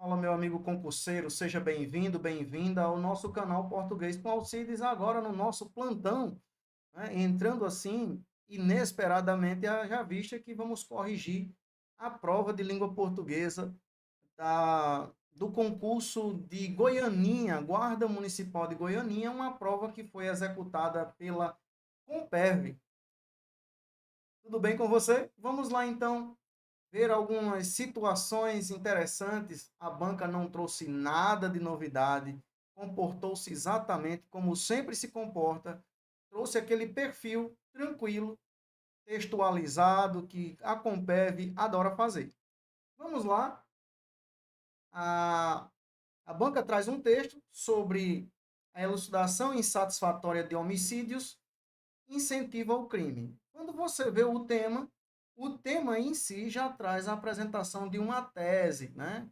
Fala, meu amigo concurseiro, seja bem-vindo, bem-vinda ao nosso canal Português com Alcides, agora no nosso plantão, né? Entrando assim, inesperadamente, já vista que vamos corrigir a prova de língua portuguesa do concurso de Goianinha, Guarda Municipal de Goianinha, uma prova que foi executada pela Comperv. Tudo bem com você? Vamos lá então ver algumas situações interessantes. A banca não trouxe nada de novidade, comportou-se exatamente como sempre se comporta, trouxe aquele perfil tranquilo, textualizado, que a Compev adora fazer. Vamos lá. A, a banca traz um texto sobre a elucidação insatisfatória de homicídios incentiva ao crime. Quando você vê o tema em si já traz a apresentação de uma tese, né?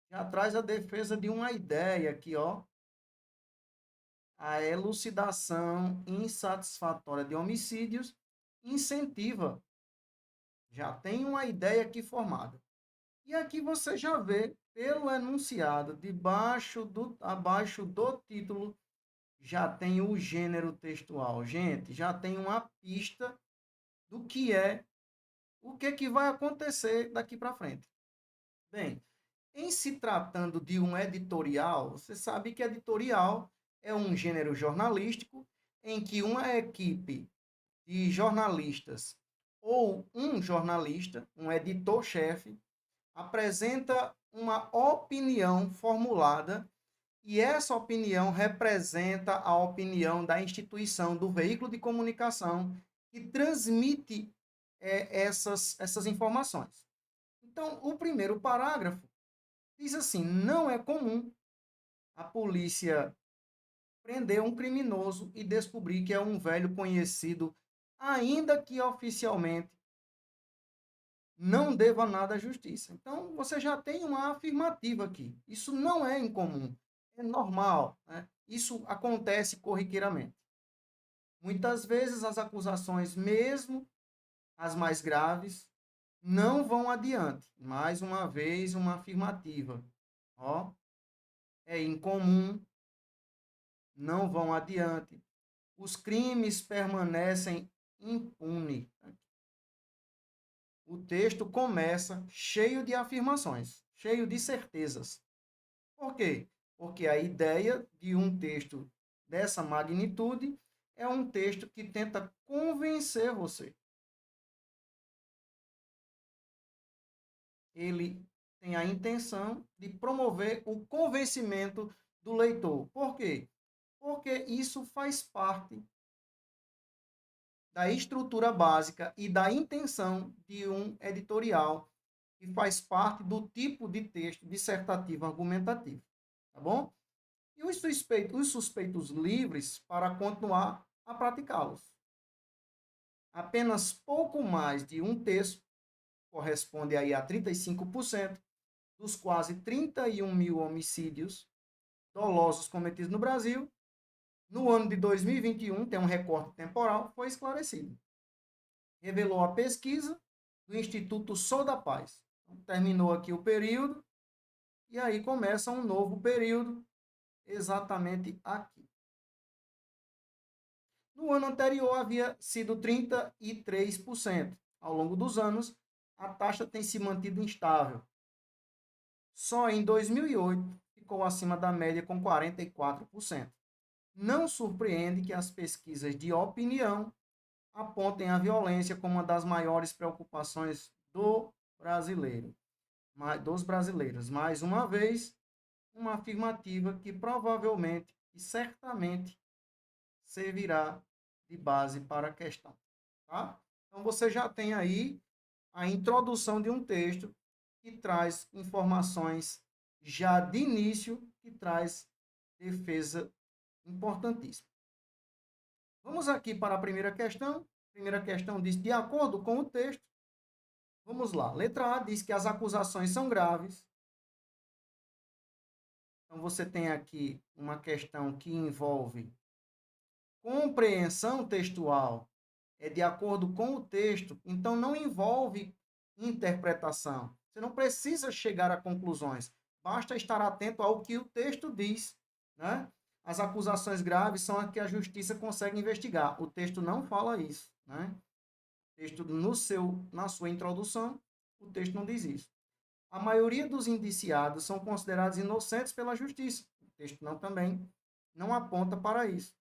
Já traz a defesa de uma ideia aqui, ó. A elucidação insatisfatória de homicídios incentiva. Já tem uma ideia aqui formada. E aqui você já vê, pelo enunciado, abaixo do título, já tem o gênero textual. Gente, já tem uma pista do que é o que vai acontecer daqui para frente. Bem, em se tratando de um editorial, você sabe que editorial é um gênero jornalístico em que uma equipe de jornalistas ou um jornalista, um editor-chefe, apresenta uma opinião formulada e essa opinião representa a opinião da instituição, do veículo de comunicação que transmite essas informações. Então, o primeiro parágrafo diz assim: não é comum a polícia prender um criminoso e descobrir que é um velho conhecido, ainda que oficialmente não deva nada à justiça. Então, você já tem uma afirmativa aqui. Isso não é incomum, é normal, né? Isso acontece corriqueiramente. Muitas vezes as acusações, mesmo as mais graves, não vão adiante. Mais uma vez, uma afirmativa. Ó, é incomum, não vão adiante. Os crimes permanecem impunes. O texto começa cheio de afirmações, cheio de certezas. Por quê? Porque a ideia de um texto dessa magnitude é um texto que tenta convencer você. Ele tem a intenção de promover o convencimento do leitor. Por quê? Porque isso faz parte da estrutura básica e da intenção de um editorial que faz parte do tipo de texto dissertativo argumentativo, tá bom? E os suspeitos livres para continuar a praticá-los. Apenas pouco mais de um terço, corresponde aí a 35%, dos quase 31 mil homicídios dolosos cometidos no Brasil, no ano de 2021, tem um recorte temporal, foi esclarecido. Revelou a pesquisa do Instituto Sou da Paz. Então, terminou aqui o período, e aí começa um novo período, exatamente aqui. No ano anterior havia sido 33%. Ao longo dos anos, a taxa tem se mantido instável. Só em 2008 ficou acima da média com 44%. Não surpreende que as pesquisas de opinião apontem a violência como uma das maiores preocupações dos brasileiros. Mais uma vez, uma afirmativa que provavelmente e certamente servirá de base para a questão. Tá? Então, você já tem aí a introdução de um texto que traz informações já de início, que traz defesa importantíssima. Vamos aqui para a primeira questão. A primeira questão diz: de acordo com o texto, vamos lá. Letra A diz que as acusações são graves. Então, você tem aqui uma questão que envolve compreensão textual, é de acordo com o texto, então não envolve interpretação. Você não precisa chegar a conclusões. basta estar atento ao que o texto diz, né? As acusações graves são as que a justiça consegue investigar. O texto não fala isso, né? O texto na sua introdução, o texto não diz isso. A maioria dos indiciados são considerados inocentes pela justiça. O texto também não aponta para isso.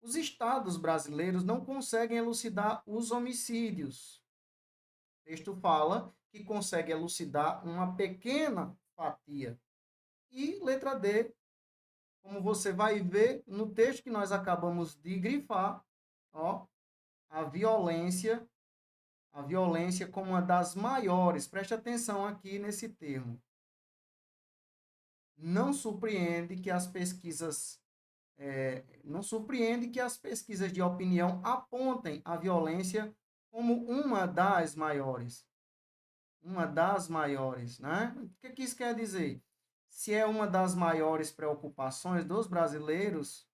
Os estados brasileiros não conseguem elucidar os homicídios. O texto fala que consegue elucidar uma pequena fatia. E letra D, como você vai ver no texto que nós acabamos de grifar, ó, a violência como uma das maiores. Preste atenção aqui nesse termo. Não surpreende que as pesquisas de opinião apontem a violência como uma das maiores. Uma das maiores, né? O que isso quer dizer? Se é uma das maiores preocupações dos brasileiros,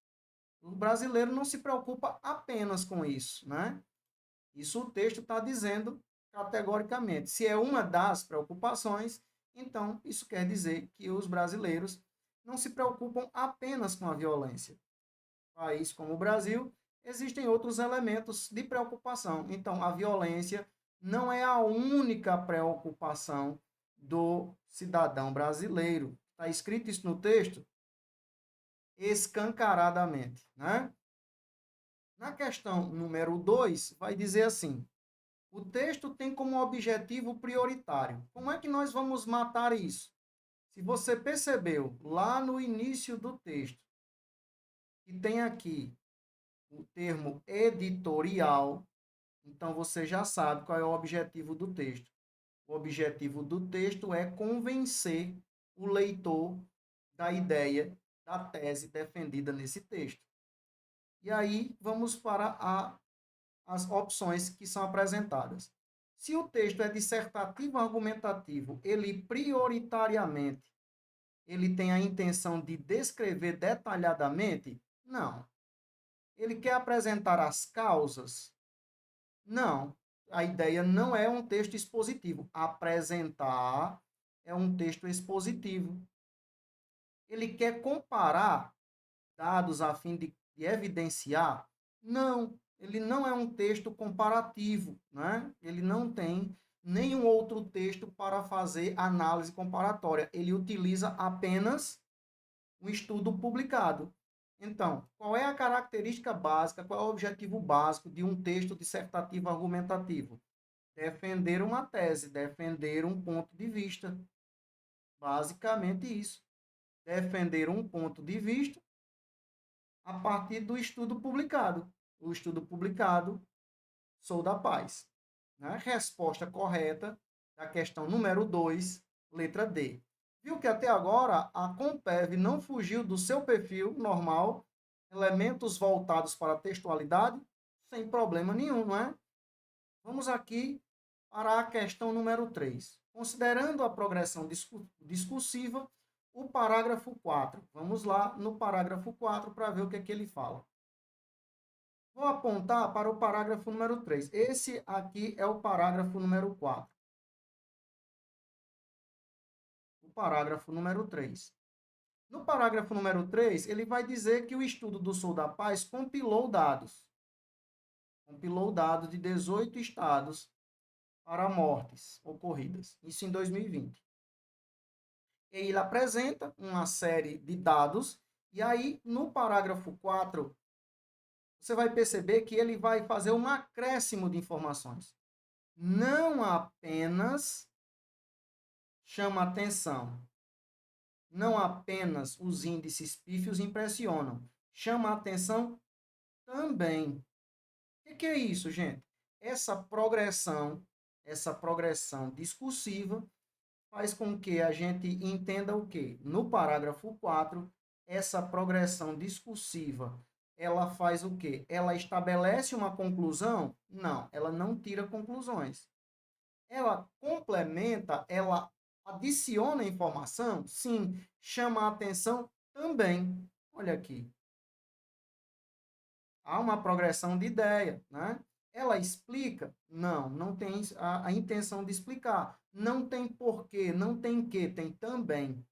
o brasileiro não se preocupa apenas com isso, né? Isso o texto está dizendo categoricamente. Se é uma das preocupações, então isso quer dizer que os brasileiros não se preocupam apenas com a violência. País como o Brasil, existem outros elementos de preocupação. Então, a violência não é a única preocupação do cidadão brasileiro. Está escrito isso no texto? Escancaradamente, né? Na questão número 2, vai dizer assim: o texto tem como objetivo prioritário. Como é que nós vamos matar isso? Se você percebeu lá no início do texto, que tem aqui o termo editorial, então você já sabe qual é o objetivo do texto. O objetivo do texto é convencer o leitor da ideia, da tese defendida nesse texto. E aí vamos para as opções que são apresentadas. Se o texto é dissertativo argumentativo, ele prioritariamente ele tem a intenção de descrever detalhadamente? Não. Ele quer apresentar as causas? Não. A ideia não é um texto expositivo. Apresentar é um texto expositivo. Ele quer comparar dados a fim de evidenciar? Não. Ele não é um texto comparativo, né? Ele não tem nenhum outro texto para fazer análise comparatória. Ele utiliza apenas um estudo publicado. Então, qual é a característica básica, qual é o objetivo básico de um texto dissertativo argumentativo? Defender uma tese, defender um ponto de vista. Basicamente isso. Defender um ponto de vista a partir do estudo publicado. O estudo publicado, sou da paz. Né? Resposta correta da questão número 2, letra D. Viu que até agora a Compev não fugiu do seu perfil normal, elementos voltados para a textualidade, sem problema nenhum, não é? Vamos aqui para a questão número 3. Considerando a progressão discursiva, o parágrafo 4. Vamos lá no parágrafo 4 para ver o que é que ele fala. Vou apontar para o parágrafo número 3. Esse aqui é o parágrafo número 4. O parágrafo número 3. No parágrafo número 3, ele vai dizer que o estudo do Sul da Paz compilou dados. Compilou dados de 18 estados para mortes ocorridas. Isso em 2020. E ele apresenta uma série de dados, e aí, no parágrafo 4, você vai perceber que ele vai fazer um acréscimo de informações. Não apenas chama atenção, não apenas os índices pífios impressionam, chama atenção também. O que é isso, gente? Essa progressão discursiva faz com que a gente entenda o quê? No parágrafo 4, essa progressão discursiva, ela faz o quê? Ela estabelece uma conclusão? Não, ela não tira conclusões. Ela complementa, ela adiciona informação? Sim. Chama a atenção? Também. Olha aqui. Há uma progressão de ideia, né? Ela explica? Não, não tem a intenção de explicar, Não tem porquê, não tem que, tem também.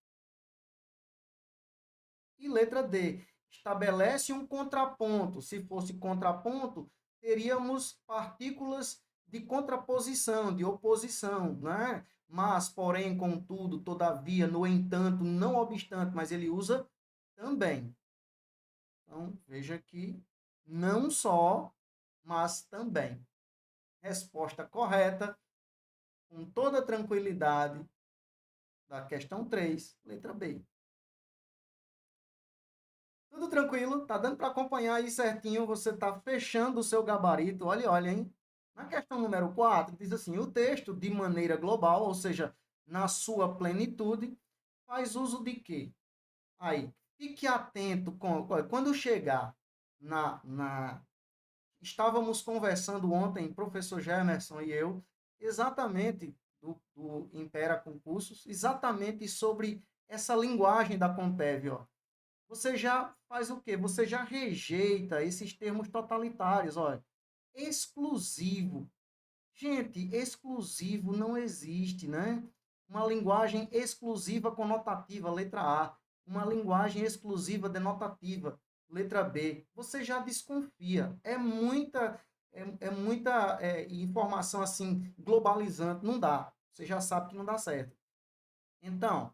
E letra D, estabelece um contraponto. Se fosse contraponto, teríamos partículas de contraposição, de oposição, né? Mas, porém, contudo, todavia, no entanto, não obstante, mas ele usa também. Então, veja que não só, mas também. Resposta correta, com toda tranquilidade, da questão 3, letra B. Tudo tranquilo? Tá dando para acompanhar aí certinho? Você tá fechando o seu gabarito. Olha, olha, hein? Na questão número 4, diz assim: o texto, de maneira global, ou seja, na sua plenitude, faz uso de quê? Aí, fique atento quando chegar na. Estávamos conversando ontem, professor Gemerson e eu, exatamente do Impera Concursos, exatamente sobre essa linguagem da Compev, ó. Você já faz o quê? Você já rejeita esses termos totalitários, olha. Exclusivo. Gente, exclusivo não existe, né? Uma linguagem exclusiva conotativa, letra A. Uma linguagem exclusiva denotativa, letra B. Você já desconfia. É muita informação assim globalizante. Não dá. Você já sabe que não dá certo. Então,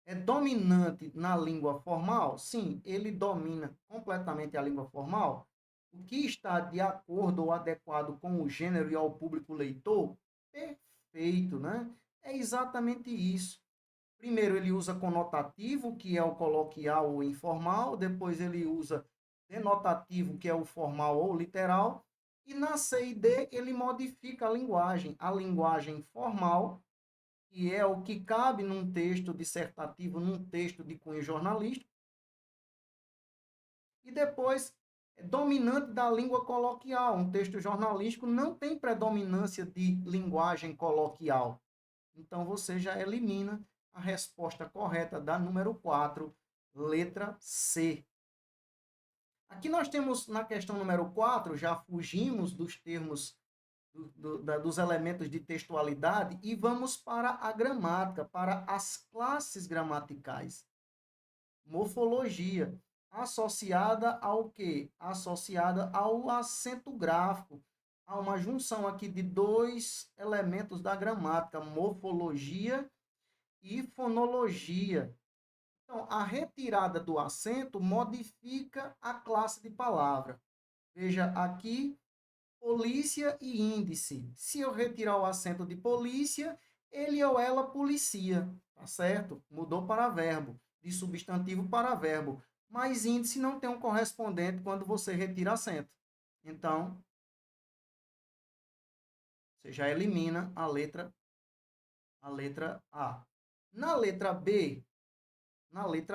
é dominante na língua formal? Sim, ele domina completamente a língua formal. O que está de acordo ou adequado com o gênero e ao público leitor? Perfeito, né? É exatamente isso. Primeiro ele usa conotativo, que é o coloquial ou informal, depois ele usa denotativo, que é o formal ou literal, e na C e D ele modifica a linguagem formal, que é o que cabe num texto dissertativo, num texto de cunho jornalístico, e depois dominante da língua coloquial. Um texto jornalístico não tem predominância de linguagem coloquial. Então você já elimina a resposta correta da número 4, letra C. Aqui nós temos na questão número 4, já fugimos dos termos dos elementos de textualidade e vamos para a gramática, para as classes gramaticais. Morfologia, associada ao quê? Associada ao acento gráfico. Há uma junção aqui de dois elementos da gramática, morfologia e fonologia. Então, a retirada do acento modifica a classe de palavra. Veja aqui, polícia e índice. Se eu retirar o acento de polícia, ele ou ela policia, tá certo? Mudou para verbo, de substantivo para verbo. Mas índice não tem um correspondente quando você retira acento. Então, você já elimina a letra A. Na letra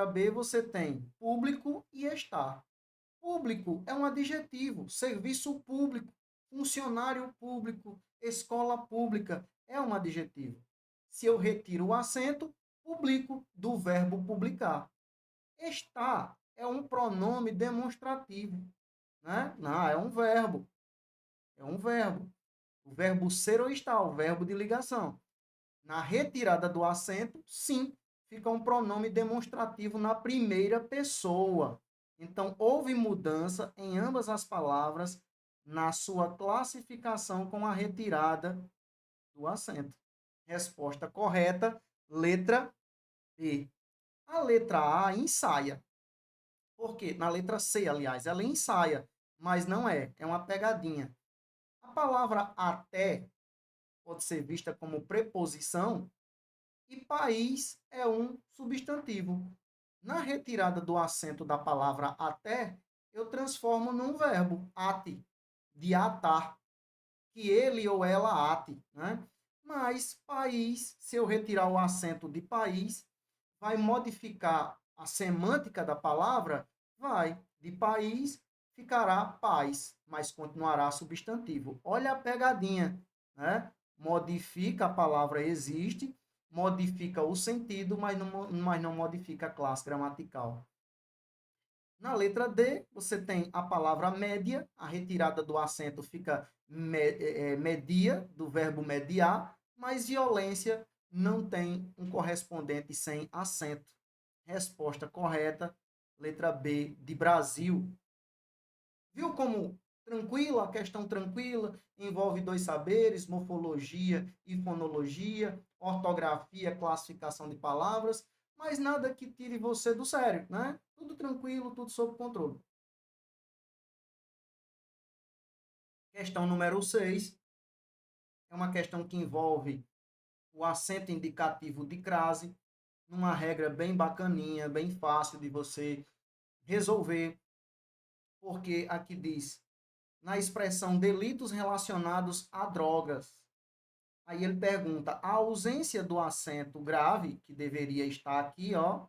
B você tem público e estar. Público é um adjetivo, serviço público, funcionário público, escola pública é um adjetivo. Se eu retiro o acento, publico do verbo publicar. Estar é um pronome demonstrativo, né? Não, é um verbo. É um verbo. O verbo ser ou estar, o verbo de ligação. Na retirada do acento, sim, fica um pronome demonstrativo na primeira pessoa. Então, houve mudança em ambas as palavras na sua classificação com a retirada do acento. Resposta correta, letra B. A letra A ensaia. Por quê? Na letra C, aliás, ela ensaia, mas não é uma pegadinha. A palavra até pode ser vista como preposição e país é um substantivo. Na retirada do acento da palavra até, eu transformo num verbo, ate, de atar, que ele ou ela ate, né? Mas país, se eu retirar o acento de país, vai modificar a semântica da palavra? Vai. De país ficará paz, mas continuará substantivo. Olha a pegadinha, né? Modifica a palavra existe, modifica o sentido, mas não modifica a classe gramatical. Na letra D, você tem a palavra média, a retirada do acento fica media, do verbo mediar, mas violência não tem um correspondente sem acento. Resposta correta, letra B, de Brasil. Viu como tranquila, a questão tranquila, envolve dois saberes, morfologia e fonologia, ortografia, classificação de palavras, mas nada que tire você do sério, né? Tudo tranquilo, tudo sob controle. Questão número 6 é uma questão que envolve o acento indicativo de crase, numa regra bem bacaninha, bem fácil de você resolver, porque aqui diz, na expressão delitos relacionados a drogas. Aí ele pergunta, a ausência do acento grave, que deveria estar aqui, ó,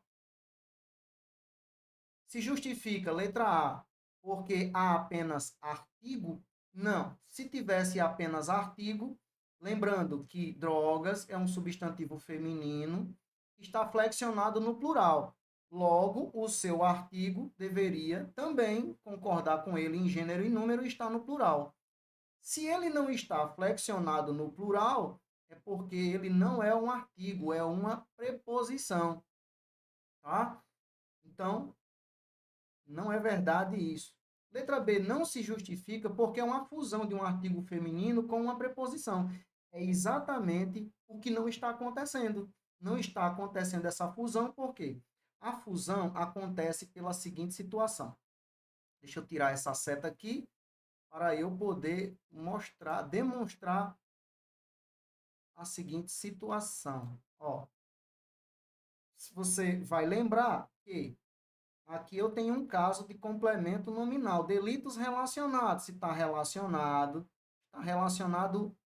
se justifica, letra A, porque há apenas artigo? Não. Se tivesse apenas artigo, lembrando que drogas é um substantivo feminino, está flexionado no plural. Logo, o seu artigo deveria também concordar com ele em gênero e número e estar no plural. Se ele não está flexionado no plural, é porque ele não é um artigo, é uma preposição. Tá? Então, não é verdade isso. Letra B, não se justifica porque é uma fusão de um artigo feminino com uma preposição. É exatamente o que não está acontecendo. Não está acontecendo essa fusão, por quê? A fusão acontece pela seguinte situação. Deixa eu tirar essa seta aqui para eu poder demonstrar a seguinte situação. Ó, se você vai lembrar que aqui eu tenho um caso de complemento nominal, delitos relacionados. Se está relacionado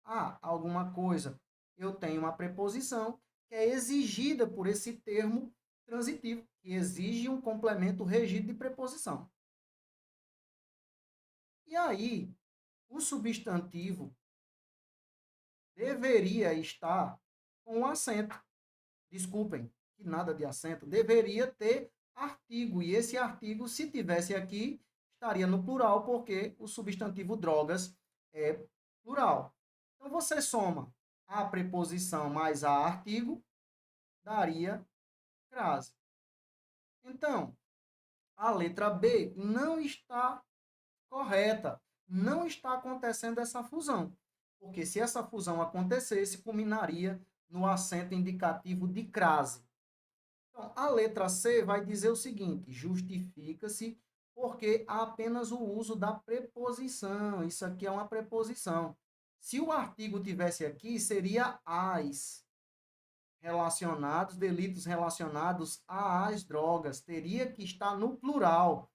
a alguma coisa. Eu tenho uma preposição que é exigida por esse termo transitivo, que exige um complemento regido de preposição. E aí, o substantivo deveria estar com acento. Desculpem, que nada de acento. Deveria ter artigo. E esse artigo, se tivesse aqui, estaria no plural, porque o substantivo drogas é plural. Então, você soma a preposição mais a artigo, daria crase. Então, a letra B não está correta. Não está acontecendo essa fusão. Porque se essa fusão acontecesse, culminaria no acento indicativo de crase. Então, a letra C vai dizer o seguinte: justifica-se porque há apenas o uso da preposição. Isso aqui é uma preposição. Se o artigo tivesse aqui, seria as relacionados, delitos relacionados às drogas. Teria que estar no plural.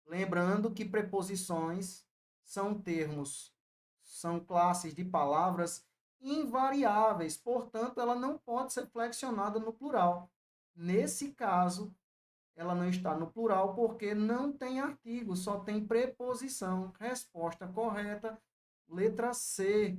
Lembrando que preposições são termos, são classes de palavras invariáveis, portanto, ela não pode ser flexionada no plural. Nesse caso, ela não está no plural porque não tem artigo, só tem preposição. Resposta correta, letra C.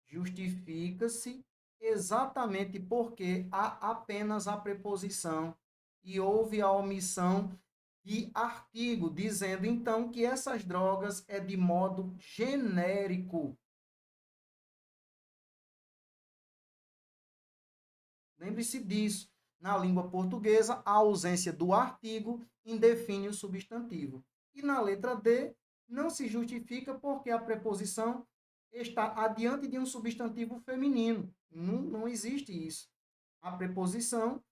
Justifica-se exatamente porque há apenas a preposição e houve a omissão de artigo, dizendo então que essas drogas é de modo genérico. Lembre-se disso. Na língua portuguesa, a ausência do artigo indefine o substantivo. E na letra D, não se justifica porque a preposição está adiante de um substantivo feminino. Não existe isso. A preposição,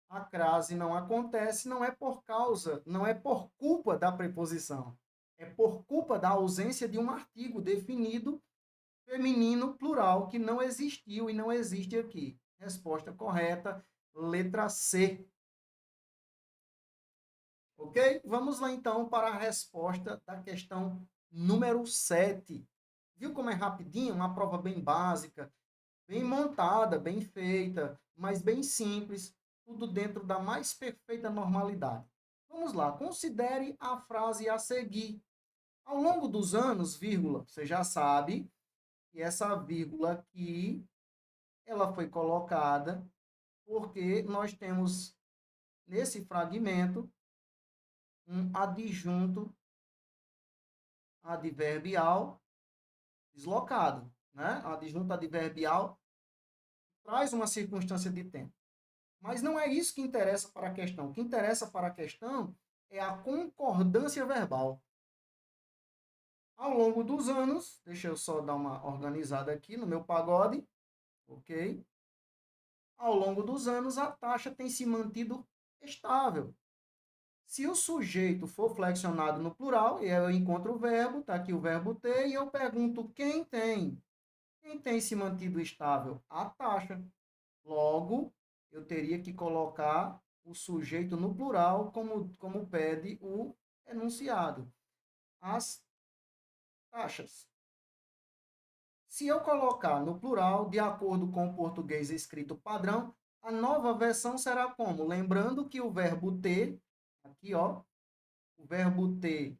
a crase não acontece, não é por causa, não é por culpa da preposição. É por culpa da ausência de um artigo definido feminino plural que não existiu e não existe aqui. Resposta correta, letra C. Ok? Vamos lá então para a resposta da questão número 7. Viu como é rapidinho? Uma prova bem básica, bem montada, bem feita, mas bem simples, tudo dentro da mais perfeita normalidade. Vamos lá, considere a frase a seguir. Ao longo dos anos, vírgula, você já sabe que essa vírgula aqui, ela foi colocada porque nós temos nesse fragmento um adjunto adverbial deslocado, né? A adjunta adverbial traz uma circunstância de tempo. Mas não é isso que interessa para a questão. O que interessa para a questão é a concordância verbal. Ao longo dos anos, deixa eu só dar uma organizada aqui no meu pagode, ok? Ao longo dos anos, a taxa tem se mantido estável. Se o sujeito for flexionado no plural, e eu encontro o verbo, está aqui o verbo ter, e eu pergunto quem tem. Quem tem se mantido estável? A taxa. Logo, eu teria que colocar o sujeito no plural, como pede o enunciado. As taxas. Se eu colocar no plural, de acordo com o português escrito padrão, a nova versão será como? Lembrando que o verbo ter, aqui ó, o verbo ter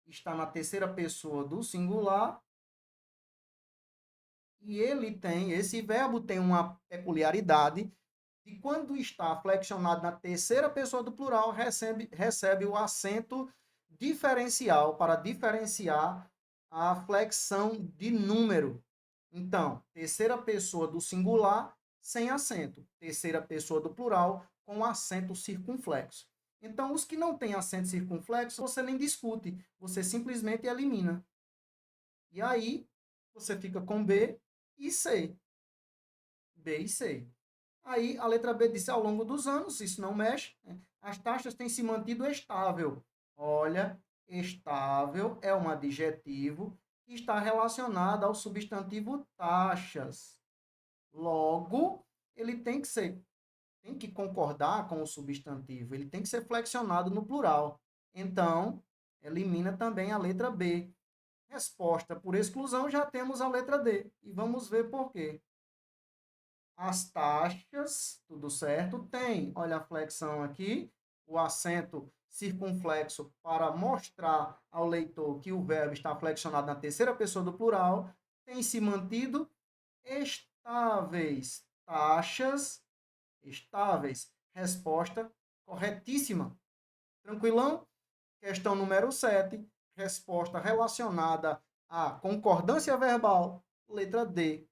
está na terceira pessoa do singular, e esse verbo tem uma peculiaridade, e quando está flexionado na terceira pessoa do plural, recebe o acento diferencial para diferenciar a flexão de número. Então, terceira pessoa do singular sem acento, terceira pessoa do plural com acento circunflexo. Então, os que não têm acento circunflexo, você nem discute, você simplesmente elimina. E aí, você fica com B e C. B e C. Aí a letra B disse, ao longo dos anos, isso não mexe, né? As taxas têm se mantido estável. Olha, estável é um adjetivo que está relacionado ao substantivo taxas. Logo, ele tem que concordar com o substantivo, ele tem que ser flexionado no plural. Então, elimina também a letra B. Resposta por exclusão, já temos a letra D. E vamos ver por quê. As taxas, tudo certo, tem, olha a flexão aqui, o acento circunflexo para mostrar ao leitor que o verbo está flexionado na terceira pessoa do plural, tem se mantido estáveis. Taxas estáveis. Resposta corretíssima. Tranquilão? Questão número 7, resposta relacionada à concordância verbal, letra D.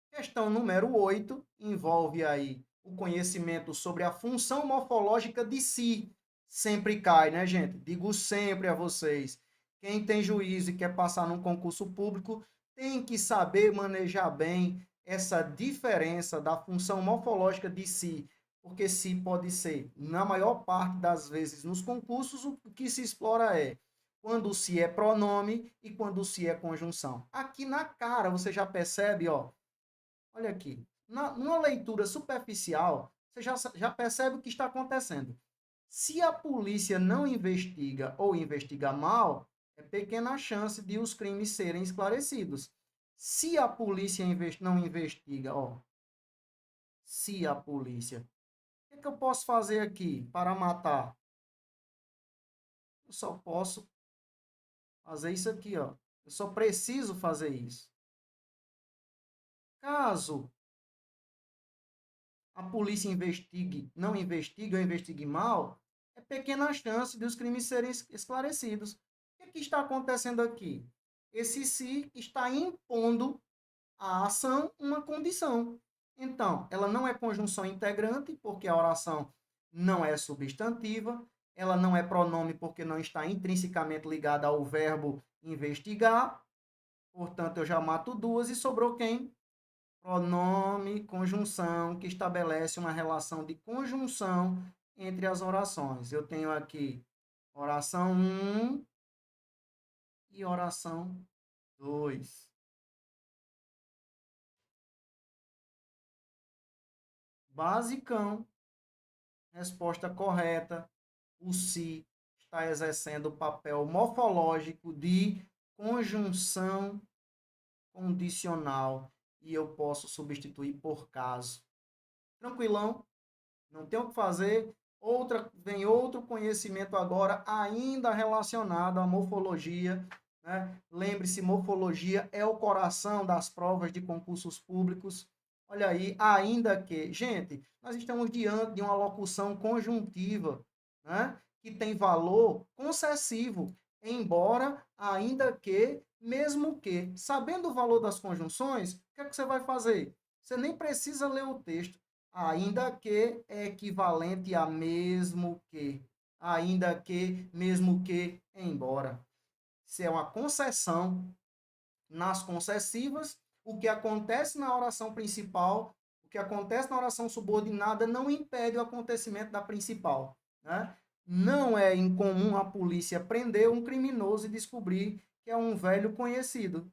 Questão número 8 envolve aí o conhecimento sobre a função morfológica de si. Sempre cai, né, gente? Digo sempre a vocês. Quem tem juízo e quer passar num concurso público tem que saber manejar bem essa diferença da função morfológica de si, porque si pode ser, na maior parte das vezes nos concursos, o que se explora é quando o si é pronome e quando o si é conjunção. Aqui na cara você já percebe, ó, olha aqui, numa leitura superficial, você já percebe o que está acontecendo. Se a polícia não investiga ou investiga mal, é pequena a chance de os crimes serem esclarecidos. Se a polícia não investiga, ó, se a polícia, o que eu posso fazer aqui para matar? Eu só posso fazer isso aqui, ó. Eu só preciso fazer isso. Caso a polícia não investigue ou investigue mal, é pequena a chance de os crimes serem esclarecidos. O que está acontecendo aqui? Esse se está impondo à ação uma condição. Então, ela não é conjunção integrante, porque a oração não é substantiva, ela não é pronome, porque não está intrinsecamente ligada ao verbo investigar, portanto, eu já mato duas e sobrou quem? Pronome, conjunção, que estabelece uma relação de conjunção entre as orações. Eu tenho aqui oração 1 e oração 2. Basicão, resposta correta. O se está exercendo o papel morfológico de conjunção condicional e eu posso substituir por caso. Tranquilão? Não tem o que fazer. Vem outro conhecimento agora, ainda relacionado à morfologia. Né? Lembre-se, morfologia é o coração das provas de concursos públicos. Olha aí, ainda que... Gente, nós estamos diante de uma locução conjuntiva, né? Que tem valor concessivo, embora, ainda que mesmo que, sabendo o valor das conjunções, o que é que você vai fazer? Você nem precisa ler o texto, ainda que é equivalente a mesmo que, ainda que, mesmo que, embora. Se é uma concessão nas concessivas, o que acontece na oração principal, o que acontece na oração subordinada não impede o acontecimento da principal, né? Não é incomum a polícia prender um criminoso e descobrir que é um velho conhecido,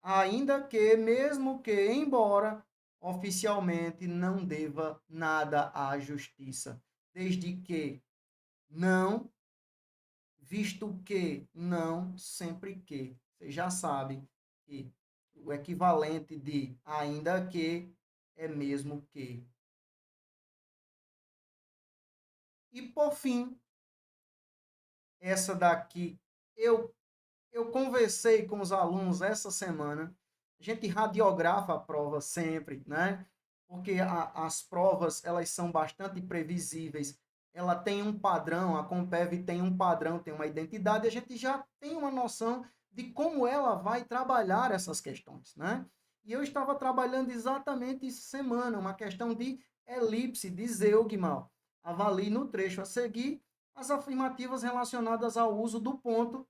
ainda que, mesmo que, embora oficialmente não deva nada à justiça, desde que não, visto que não, sempre que. Você já sabe que o equivalente de ainda que é mesmo que. E por fim, essa daqui eu conversei com os alunos essa semana. A gente radiografa a prova sempre, né? Porque as provas, elas são bastante previsíveis. Ela tem um padrão, a Compev tem um padrão, tem uma identidade, e a gente já tem uma noção de como ela vai trabalhar essas questões, né? E eu estava trabalhando exatamente essa semana, uma questão de elipse, de Zeugma. Avalie no trecho a seguir as afirmativas relacionadas ao uso do ponto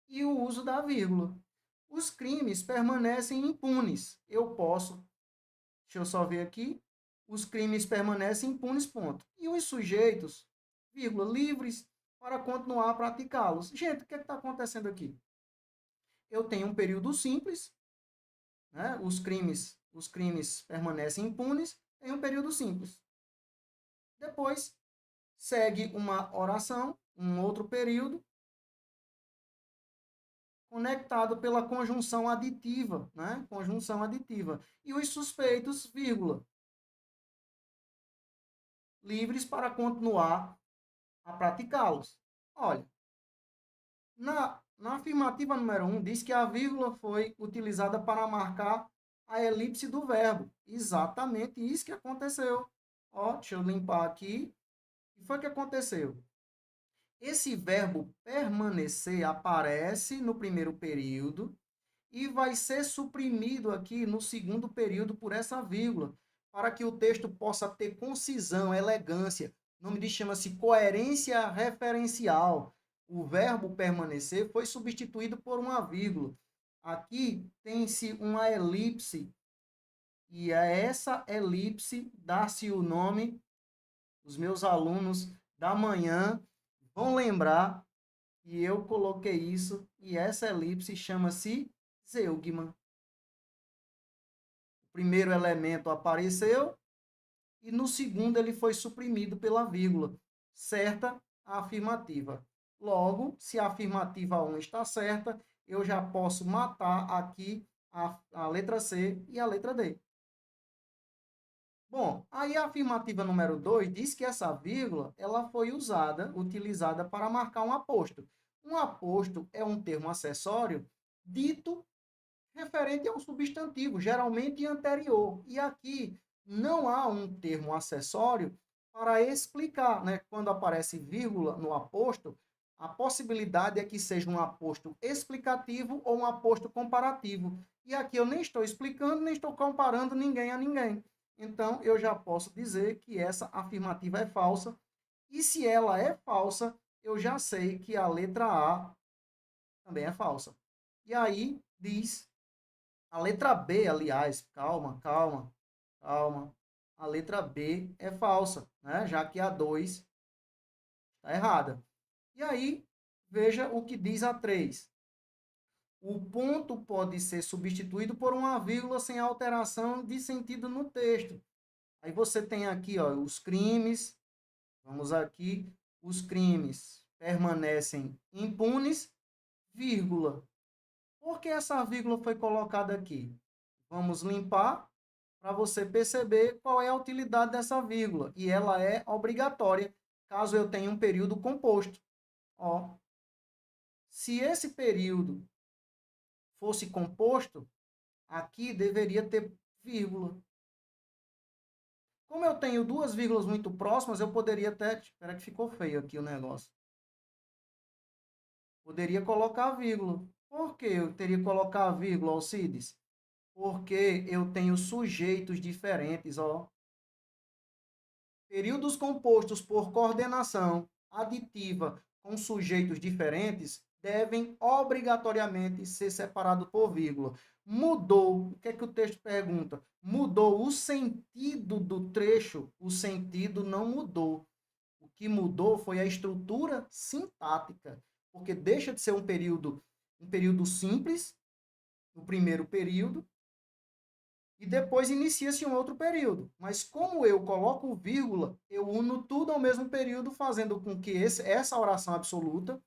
e o uso da vírgula. Os crimes permanecem impunes. Eu posso, deixa eu só ver aqui, os crimes permanecem impunes, ponto. E os sujeitos, vírgula, livres para continuar a praticá-los. Gente, o que está acontecendo aqui? Eu tenho um período simples, né? Os crimes permanecem impunes em um período simples. Depois, segue uma oração, um outro período, conectado pela conjunção aditiva, né? Conjunção aditiva. E os suspeitos, vírgula, livres para continuar a praticá-los. Olha, na afirmativa número 1, diz que a vírgula foi utilizada para marcar a elipse do verbo. Exatamente isso que aconteceu. Ó, deixa eu limpar aqui. O que foi que aconteceu? Esse verbo permanecer aparece no primeiro período e vai ser suprimido aqui no segundo período por essa vírgula, para que o texto possa ter concisão, elegância. O nome disso chama-se coerência referencial. O verbo permanecer foi substituído por uma vírgula. Aqui tem-se uma elipse, e a essa elipse dá-se o nome, os meus alunos da manhã vão lembrar que eu coloquei isso, e essa elipse chama-se zeugma. O primeiro elemento apareceu e no segundo ele foi suprimido pela vírgula. Certa a afirmativa. Logo, se a afirmativa 1 está certa, eu já posso matar aqui a letra C e a letra D. Bom, aí a afirmativa número 2 diz que essa vírgula ela foi utilizada para marcar um aposto. Um aposto é um termo acessório dito referente a um substantivo, geralmente anterior. E aqui não há um termo acessório para explicar, né? Quando aparece vírgula no aposto, a possibilidade é que seja um aposto explicativo ou um aposto comparativo. E aqui eu nem estou explicando, nem estou comparando ninguém a ninguém. Então, eu já posso dizer que essa afirmativa é falsa. E se ela é falsa, eu já sei que a letra A também é falsa. E aí diz a letra B, aliás, calma, calma, calma. A letra B é falsa, né? Já que a 2 está errada. E aí, veja o que diz a 3. O ponto pode ser substituído por uma vírgula sem alteração de sentido no texto. Aí você tem aqui, ó, os crimes. Vamos aqui. Os crimes permanecem impunes, vírgula. Por que essa vírgula foi colocada aqui? Vamos limpar para você perceber qual é a utilidade dessa vírgula. E ela é obrigatória caso eu tenha um período composto. Ó, se esse período fosse composto, aqui deveria ter vírgula. Como eu tenho duas vírgulas muito próximas, eu poderia até... Espera que ficou feio aqui o negócio. Poderia colocar vírgula. Por que eu teria que colocar a vírgula, Alcides? Porque eu tenho sujeitos diferentes, ó. Períodos compostos por coordenação aditiva com sujeitos diferentes devem obrigatoriamente ser separados por vírgula. Mudou, o que é que o texto pergunta? Mudou o sentido do trecho? O sentido não mudou. O que mudou foi a estrutura sintática, porque deixa de ser um período simples, o primeiro período, e depois inicia-se um outro período. Mas como eu coloco vírgula, eu uno tudo ao mesmo período, fazendo com que essa oração absoluta,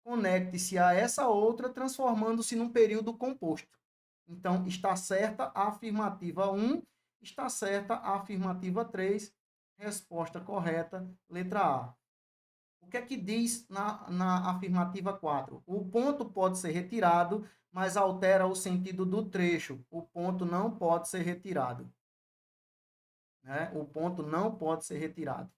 conecte-se a essa outra, transformando-se num período composto. Então, está certa a afirmativa 1, está certa a afirmativa 3, resposta correta, letra A. O que é que diz na afirmativa 4? O ponto pode ser retirado, mas altera o sentido do trecho. O ponto não pode ser retirado. Né? O ponto não pode ser retirado.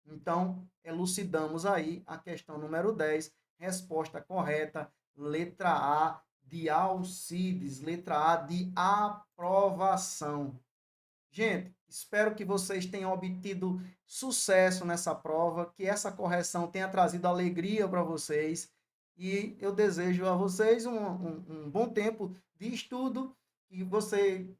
Então, elucidamos aí a questão número 10. Resposta correta, letra A de Alcides, letra A de aprovação. Gente, espero que vocês tenham obtido sucesso nessa prova, que essa correção tenha trazido alegria para vocês. E eu desejo a vocês um bom tempo de estudo, que você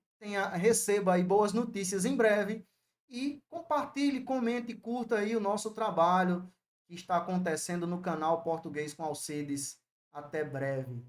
receba aí boas notícias em breve. E compartilhe, comente e curta aí o nosso trabalho que está acontecendo no canal Português com Alcides. Até breve.